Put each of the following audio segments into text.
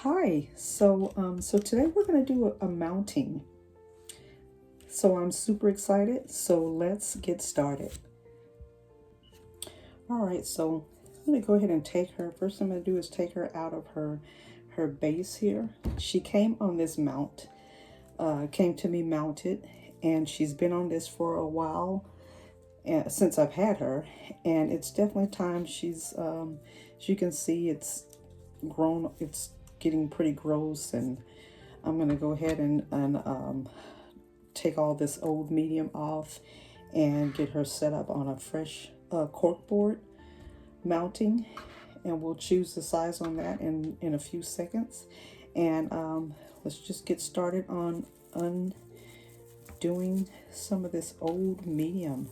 Hi. So today we're going to do a mounting. So I'm super excited. So let's get started. All right. So I'm going to go ahead and take her. First thing I'm going to do is take her out of her base here. She came on this mount, came to me mounted, and she's been on this for a while since I've had her, and it's definitely time. As you can see, it's grown. It's getting pretty gross, and I'm gonna go ahead and take all this old medium off and get her set up on a fresh cork board mounting, and we'll choose the size on that in a few seconds. And let's just get started on undoing some of this old medium.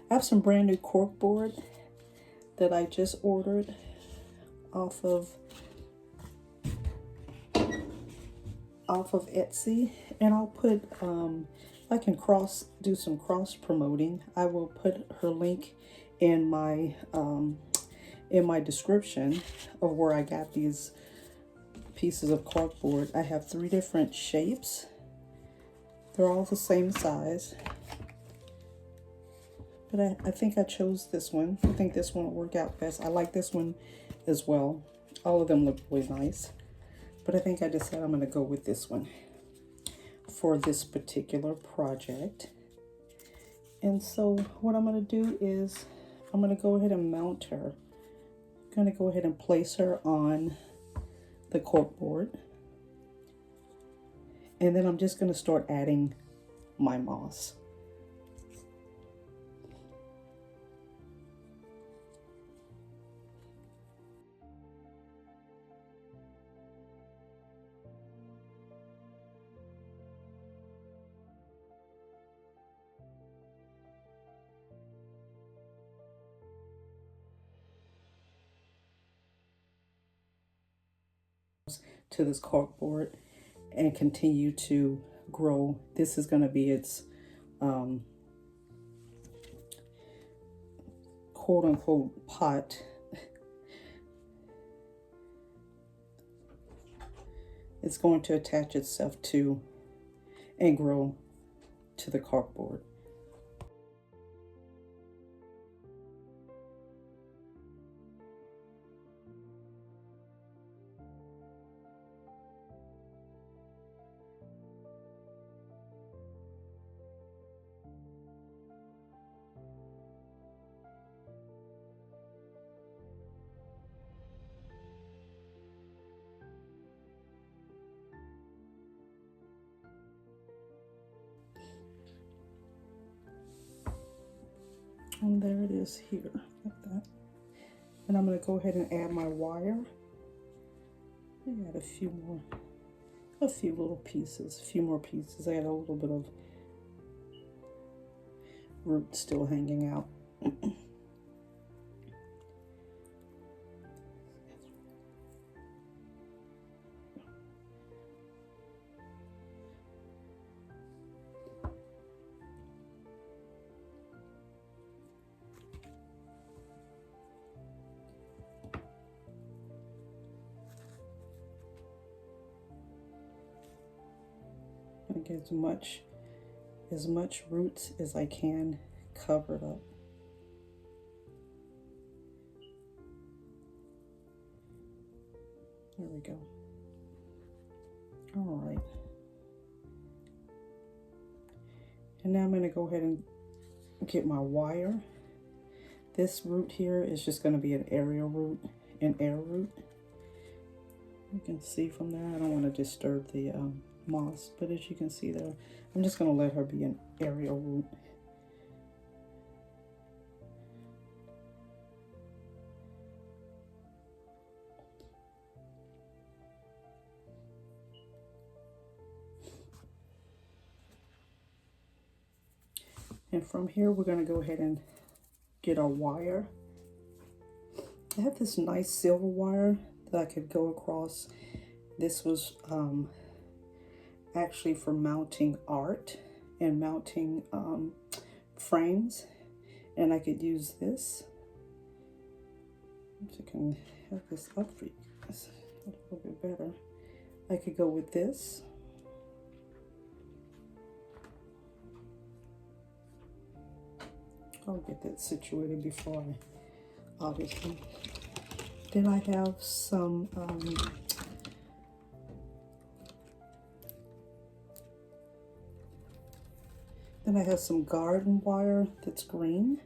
I have some brand new cork board that I just ordered off of Etsy, and I'll put I can do some cross promoting. I will put her link in my description of where I got these pieces of cork board. I have 3 different shapes. They're all the same size, but I think I chose this one. I think this one will work out best. I like this one as well. All of them look really nice, but I think I decided I'm going to go with this one for this particular project. And so what I'm going to do is I'm going to go ahead and mount her. I'm going to go ahead and place her on the cork board, and then I'm just going to start adding my moss. To this cork board and continue to grow. This is going to be its quote unquote pot. It's going to attach itself to and grow to the cork board. And there it is here, like that. And I'm going to go ahead and add my wire. Add a few little pieces, a few more pieces. I had a little bit of root still hanging out. I get as much roots as I can covered up. There we go. All right. And now I'm going to go ahead and get my wire. This root here is just going to be an aerial root, an air root. You can see from there, I don't want to disturb the moss, but as you can see there, I'm just going to let her be an aerial root. And from here, we're going to go ahead and get our wire. I have this nice silver wire that I could go across. This was actually for mounting art and mounting frames, and I could use this. So I can have this up for you guys a little bit better. I could go with this. I'll get that situated before I, obviously. Then I have some garden wire that's green.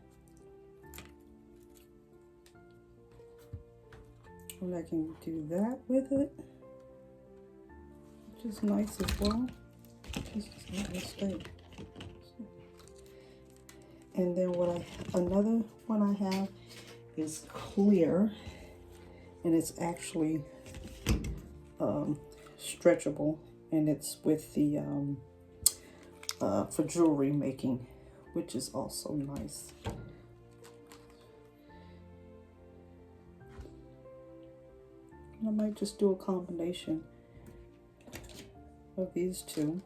And I can do that with it, which is nice as well. This is not a mistake. And then another one I have is clear, and it's actually stretchable, and it's with the for jewelry making, which is also nice. And I might just do a combination of these two.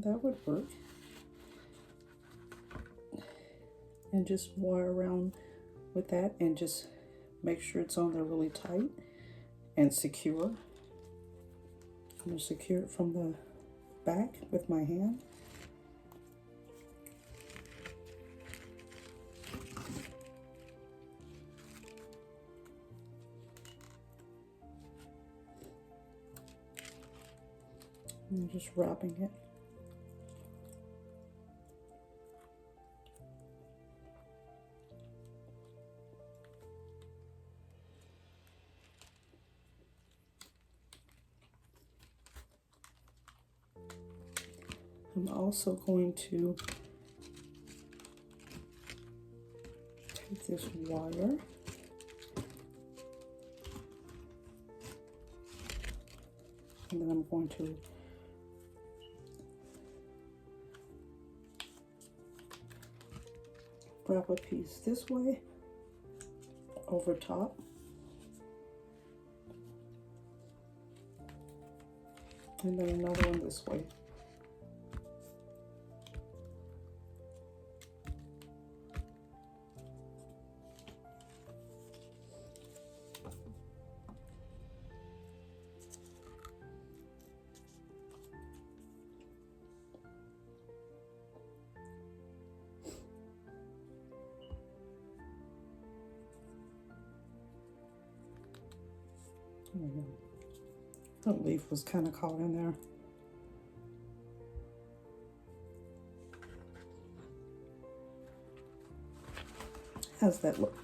That would work. And just wire around with that and just make sure it's on there really tight and secure. I'm going to secure it from the back with my hand. And just wrapping it. I'm also going to take this wire and then I'm going to wrap a piece this way over top, and then another one this way. There we go. That leaf was kind of caught in there. How's that look?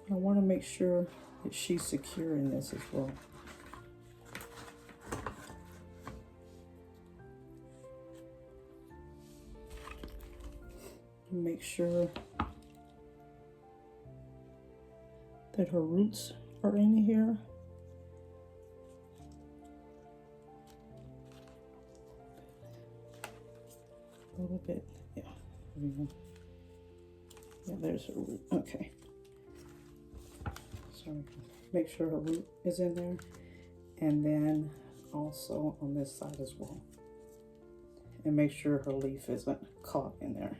I want to make sure that she's secure in this as well. Make sure that her roots are in here. A little bit, yeah. There we go. Yeah, there's her root. Okay. So make sure her root is in there, and then also on this side as well. And make sure her leaf isn't caught in there.